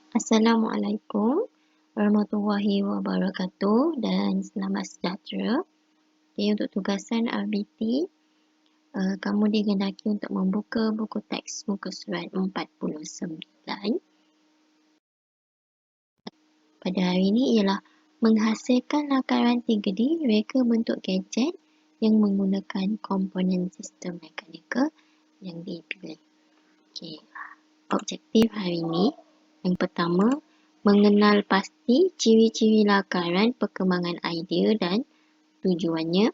Assalamualaikum warahmatullahi wabarakatuh dan selamat sejahtera. Okay, untuk tugasan RBT, kamu digendaki untuk membuka buku teks muka surat 49. Pada hari ini ialah menghasilkan lakaran 3D reka bentuk gadget yang menggunakan komponen sistem mekanikal yang dipilih. Okay. Objektif hari ini, yang pertama, mengenal pasti ciri-ciri lakaran perkembangan idea dan tujuannya.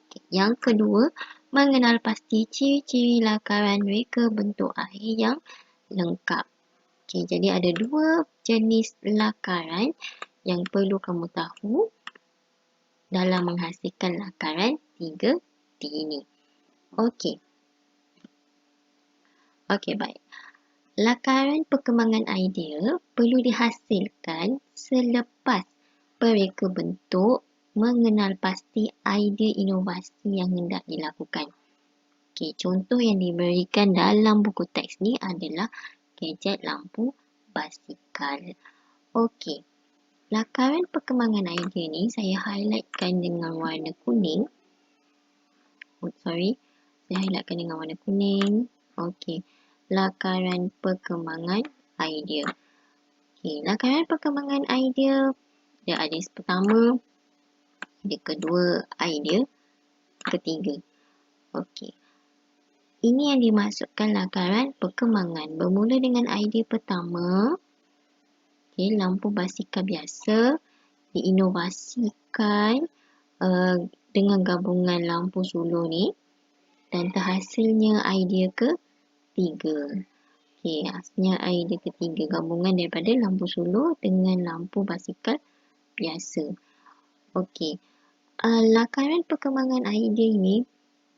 Okay. Yang kedua, mengenal pasti ciri-ciri lakaran reka bentuk akhir yang lengkap. Okay, jadi ada dua jenis lakaran yang perlu kamu tahu dalam menghasilkan lakaran 3D ini. Okey. Okey, baik. Lakaran perkembangan idea perlu dihasilkan selepas pereka bentuk mengenal pasti idea inovasi yang hendak dilakukan. Okey, contoh yang diberikan dalam buku teks ni adalah gadget lampu basikal. Okey. Lakaran perkembangan idea ni saya highlightkan dengan warna kuning. Saya highlightkan dengan warna kuning. Okey. Lakaran perkembangan idea. Okey, lakaran perkembangan idea dia ada pertama, ada kedua, idea ketiga. Okey. Ini yang dimaksudkan lakaran perkembangan. Bermula dengan idea pertama. Okey, lampu basikal biasa diinovasikan dengan gabungan lampu sulur ni dan terhasilnya idea ketiga. Okey, hasilnya idea ketiga gabungan daripada lampu sulur dengan lampu basikal biasa. Okey. Lakaran perkembangan idea ini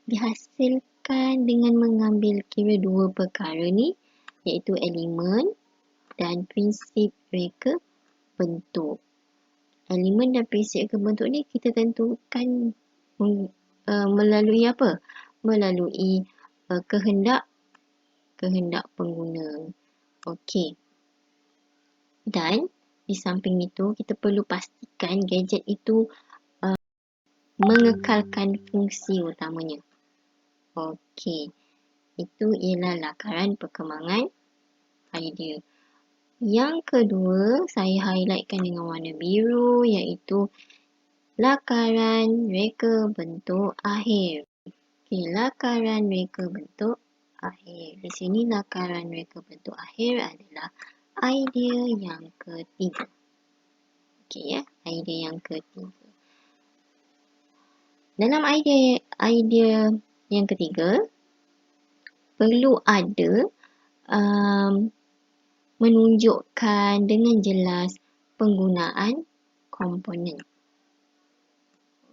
dihasilkan dengan mengambil kira dua perkara ni, iaitu elemen dan prinsip reka bentuk. Elemen dan prinsip reka bentuk ni kita tentukan melalui apa? Melalui kehendak pengguna. Okey. Dan di samping itu kita perlu pastikan gadget itu mengekalkan fungsi utamanya. Okey. Itu ialah lakaran perkembangan idea. Yang kedua, saya highlightkan dengan warna biru iaitu lakaran reka bentuk akhir. Okey, lakaran reka bentuk akhir. Di sini lakaran reka bentuk akhir adalah idea yang ketiga. Okey ya, idea yang ketiga. Dalam idea yang ketiga, perlu ada menunjukkan dengan jelas penggunaan komponen.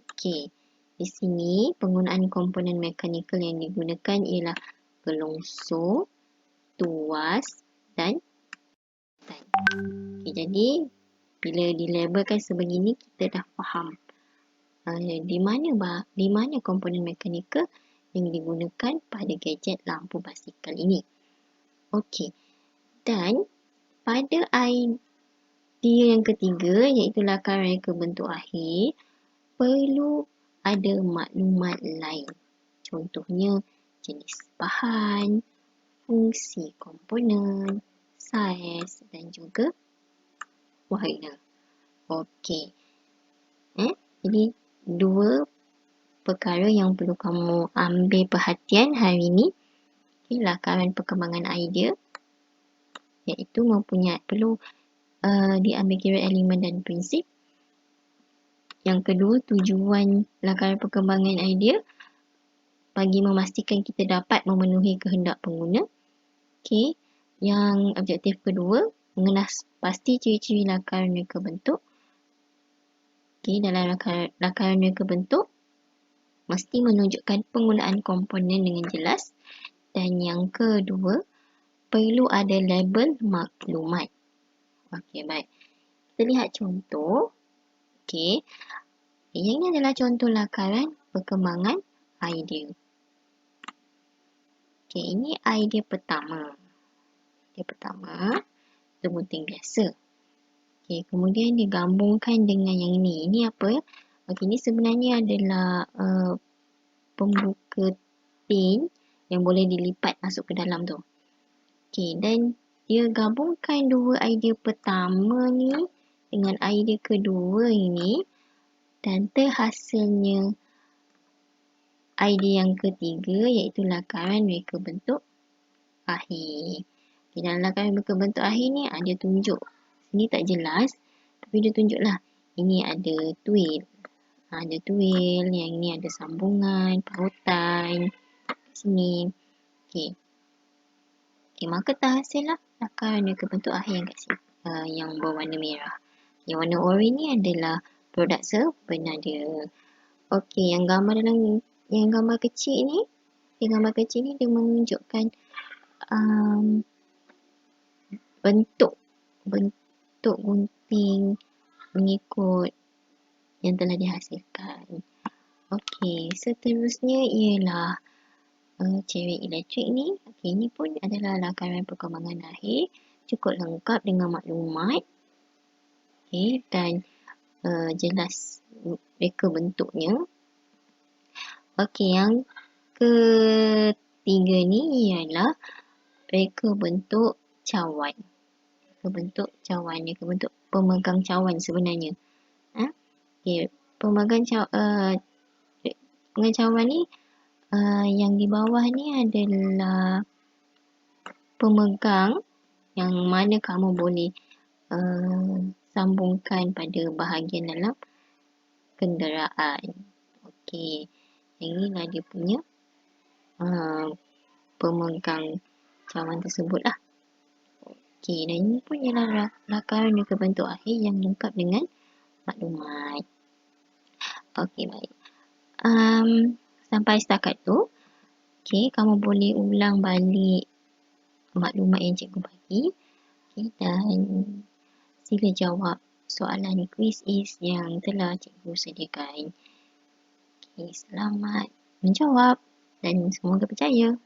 Okey, di sini penggunaan komponen mekanikal yang digunakan ialah pelongsor, tuas dan tan. Okey, jadi bila dilabelkan sebegini kita dah faham di mana komponen mekanikal yang digunakan pada gadget lampu basikal ini. Okey. Dan pada idea yang ketiga iaitu lakaran reka bentuk akhir, perlu ada maklumat lain. Contohnya jenis bahan, fungsi komponen, saiz dan juga warna. Okey. Jadi dua perkara yang perlu kamu ambil perhatian hari ini. Okay, lakaran perkembangan idea iaitu perlu diambil kira elemen dan prinsip. Yang kedua, tujuan lakaran perkembangan idea bagi memastikan kita dapat memenuhi kehendak pengguna. Okey. Yang objektif kedua, mengenal pasti ciri-ciri lakaran reka bentuk. Okey, dalam lakaran reka bentuk mesti menunjukkan penggunaan komponen dengan jelas. Dan yang kedua, perlu ada label maklumat. Okey, baik. Kita lihat contoh. Okey. Yang ini adalah contoh lakaran perkembangan idea. Okey, ini idea pertama. Idea pertama. sebuting biasa. Okey, kemudian digabungkan dengan yang ini. Ini apa? Okey, ini sebenarnya adalah pembuka tin yang boleh dilipat masuk ke dalam tu. Okey, dan dia gabungkan dua idea pertama ni dengan idea kedua ini dan terhasilnya idea yang ketiga iaitu lakaran reka bentuk akhir. Okay, dalam lakaran reka bentuk akhir ni dia tunjuk. Sini tak jelas tapi dia tunjuklah. Ini ada tuil. Ada tuil, yang ni ada sambungan, pautan. Sini. Okey. Okey, maka terhasillah lakaran reka bentuk akhir yang kat sini. Yang berwarna merah. Yang warna oranye ni adalah produk sebenarnya. Okey, yang gambar kecil ni, dia menunjukkan bentuk gunting mengikut yang telah dihasilkan. Okey, seterusnya ialah cermin elektrik ni. Okey, ini pun adalah lakaran perkembangan akhir. Cukup lengkap dengan maklumat. Okey, dan jelas reka bentuknya. Okey, yang ketiga ni ialah reka bentuk cawan. Reka bentuk pemegang cawan sebenarnya. Okey, pemegang cawan ni yang di bawah ni adalah pemegang yang mana kamu boleh sambungkan pada bahagian dalam kenderaan. Okey, yang inilah dia punya pemegang cawan tersebut lah. Okey, dan ini pun ialah lakaran reka bentuk akhir yang lengkap dengan maklumat. Okey, baik. Sampai setakat tu, okey, kamu boleh ulang balik maklumat yang cikgu bagi. Okey, dan sila jawab soalan quiz yang telah cikgu sediakan. Okey, selamat menjawab dan semoga berjaya.